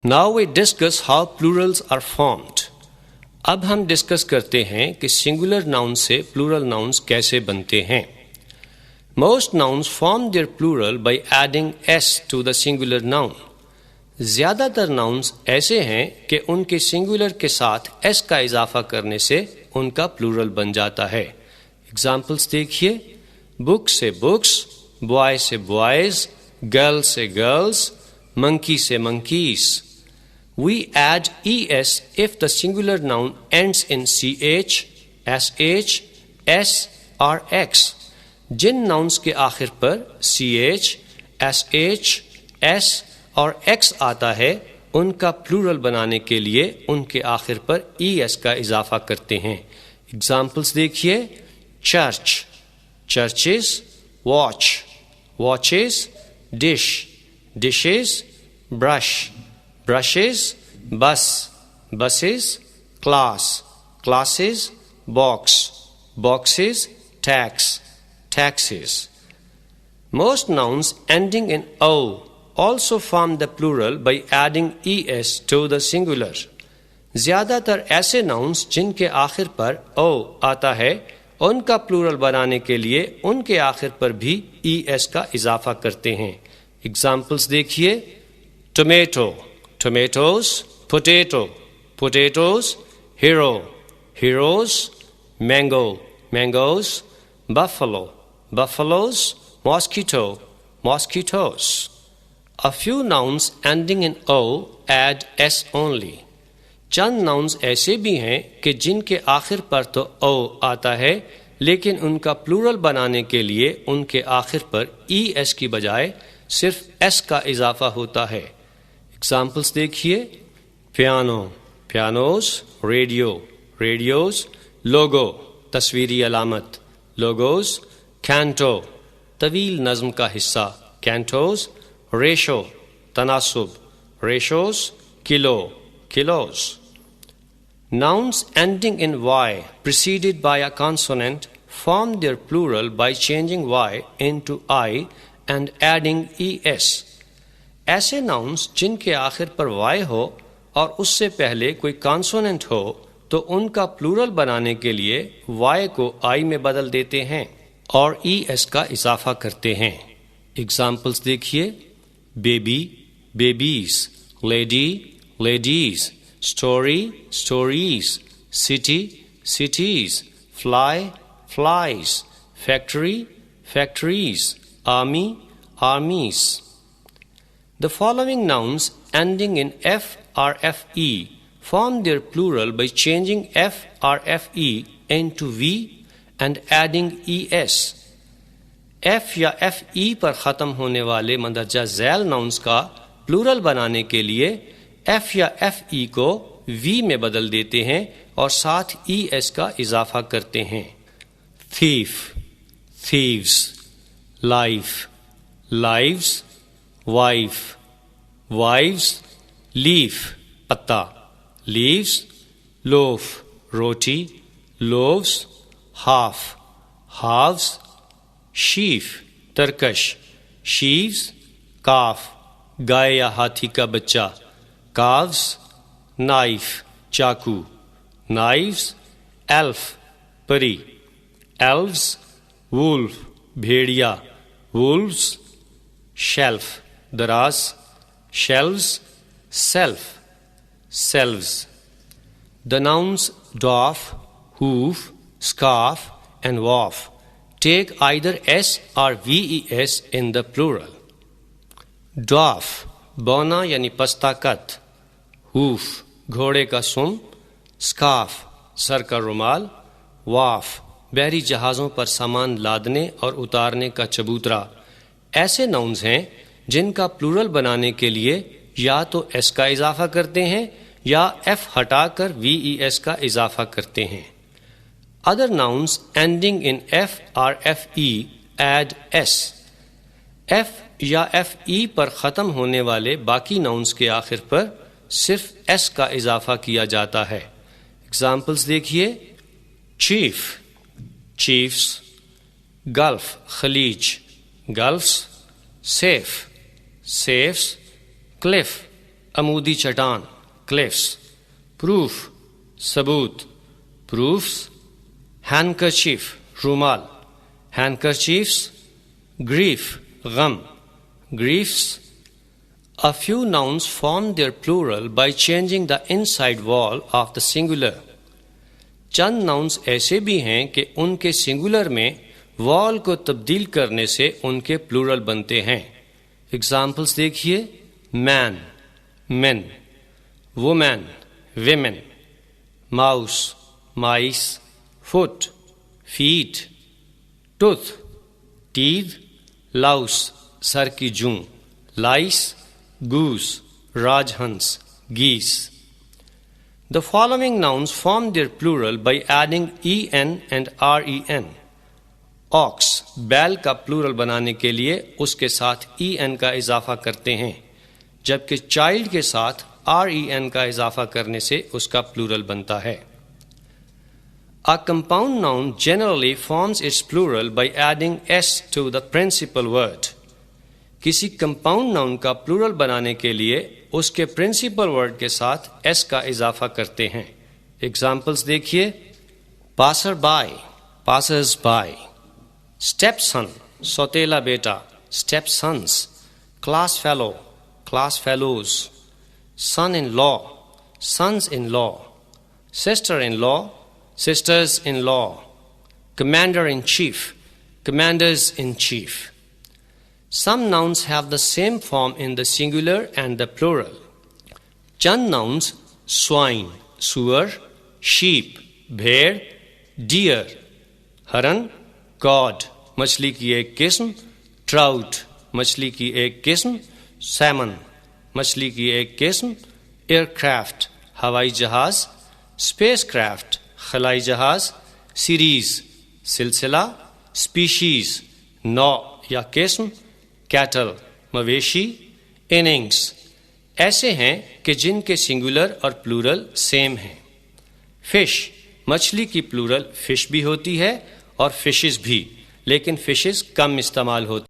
Now we discuss how plurals are formed. اب ہم discuss کرتے ہیں کہ سنگولر ناؤن سے پلورل ناؤنس کیسے بنتے ہیں. Most nouns form their plural by adding s to the singular noun. زیادہ تر ناؤنس ایسے ہیں کہ ان کے سنگولر کے ساتھ s کا اضافہ کرنے سے ان کا پلورل بن جاتا ہے. ایگزامپلس دیکھیے. بک سے بکس، بوائے سے بوائز، گرل سے گرلز، منکی سے monkeys. We add es if the singular noun ends in ch, sh, s or x. جن ناؤنس کے آخر پر ch, sh, s اور x آتا ہے ان کا پلورل بنانے کے لیے ان کے آخر پر es کا اضافہ کرتے ہیں. ایگزامپلس دیکھیے. Church, churches, watch, watches, dish, dishes, brush, brushes, bus, buses, class, classes, box, boxes, tax, taxes. Most nouns ending in o also form the plural by adding es to the singular. زیادہ تر ایسے nouns جن کے آخر پر o آتا ہے ان کا plural بنانے کے لیے ان کے آخر پر بھی es کا اضافہ کرتے ہیں. ایگزامپلس دیکھیے. Tomato, tomatoes, potato, potatoes, hero, heroes, mango, mangoes, buffalo, buffaloes, mosquito, mosquitoes. A few nouns ending in o add s only. چند ناؤنز ایسے بھی ہیں کہ جن کے آخر پر تو o آتا ہے لیکن ان کا پلورل بنانے کے لیے ان کے آخر پر es کی بجائے صرف s کا اضافہ ہوتا ہے. ایگزامپلس دیکھیے. Piano, pianos, radio, radios, logo, تصویری علامت، لوگوز، کینٹو، طویل نظم کا حصہ، کینٹوز، ریشو، تناسب، ratios, kilo, kilos. Nouns ending in y preceded by a consonant form their plural by changing y into I and adding es. ایسے nouns جن کے آخر پر وائے ہو اور اس سے پہلے کوئی کانسوننٹ ہو تو ان کا پلورل بنانے کے لیے وائے کو آئی میں بدل دیتے ہیں اور ایس کا اضافہ کرتے ہیں. ایگزامپلس دیکھیے. Baby, babies, lady, ladies, story, stories, city, cities, fly, flies, factory, factories, army, armies. The following nouns ending in f or fe form their plural by changing f or fe into v and adding es. f یا fe پر ختم ہونے والے مندرجہ ذیل nouns کا plural بنانے کے لیے f یا fe کو v میں بدل دیتے ہیں اور ساتھ es کا اضافہ کرتے ہیں. thief، thieves، life، lives، wife، wives، leaf، پتا، leaves، loaf، روٹی، loaves، half، halves، sheaf، Turkish, sheaves، calf، گائے یا ہاتھی کا بچہ، calves، knife، چاقو، knives، elf، پری، elves، wolf، بھیڑیا، wolves، shelf، دراز، shelves، self، selves. The nouns doff، hoof، scarf and waff take either s or ves in the plural. doff بونا یعنی پستہ کت، hoof گھوڑے کا سم، scarf سر کا رومال، waff بحری جہازوں پر سامان لادنے اور اتارنے کا چبوترا. ایسے ناؤنز ہیں جن کا پلورل بنانے کے لیے یا تو ایس کا اضافہ کرتے ہیں یا ایف ہٹا کر وی ای ایس کا اضافہ کرتے ہیں. Other nouns ending in F اور F E add S. F یا ایف ای پر ختم ہونے والے باقی ناؤنس کے آخر پر صرف ایس کا اضافہ کیا جاتا ہے. ایگزامپلس دیکھیے. چیف، چیفس، گلف خلیج، گلفس، سیف، سیفس، cliff عمودی چٹان cliffs. Proof ثبوت proofs. Handkerchief رومال handkerchiefs. Grief غم griefs. A few nouns form their plural by changing the inside wall of the singular. چند ناؤنس ایسے بھی ہیں کہ ان کے سنگولر میں وال کو تبدیل کرنے سے ان کے پلورل بنتے ہیں. ایگزامپلس دیکھیے. Man men, woman women, mouse mice, foot feet, tooth teeth, louse سر کی جوں, لائس گوس راج ہنس geese. The following nouns form their plural by adding en and ren. Ox بیل کا پلورل بنانے کے لیے اس کے ساتھ en کا اضافہ کرتے ہیں, جبکہ چائلڈ کے ساتھ ren کا اضافہ کرنے سے اس کا پلورل بنتا ہے. A compound noun generally forms its plural by adding s to the principal word. کسی کمپاؤنڈ ناؤن کا پلورل بنانے کے لیے اس کے پرنسپل ورڈ کے ساتھ ایس کا اضافہ کرتے ہیں. ایگزامپلس دیکھیے. Passer by passers by, step son سوتیلا بیٹا step sons, class fellow class fellows, son in law sons in law, sister in law sisters in law, commander in chief commanders in chief. Some nouns have the same form in the singular and the plural. چند nouns swine سور, sheep بھیڑ, deer ہرن, cod مچھلی کی ایک قسم, trout مچھلی کی ایک قسم, salmon مچھلی کی ایک قسم, aircraft ہوائی جہاز, spacecraft خلائی جہاز, series سلسلہ, species نوع یا قسم, کیٹل مویشی, اننگس ایسے ہیں کہ جن کے سنگولر اور پلورل سیم ہیں. فش مچھلی کی پلورل فش بھی ہوتی ہے اور فشز بھی, لیکن فشز کم استعمال ہوتی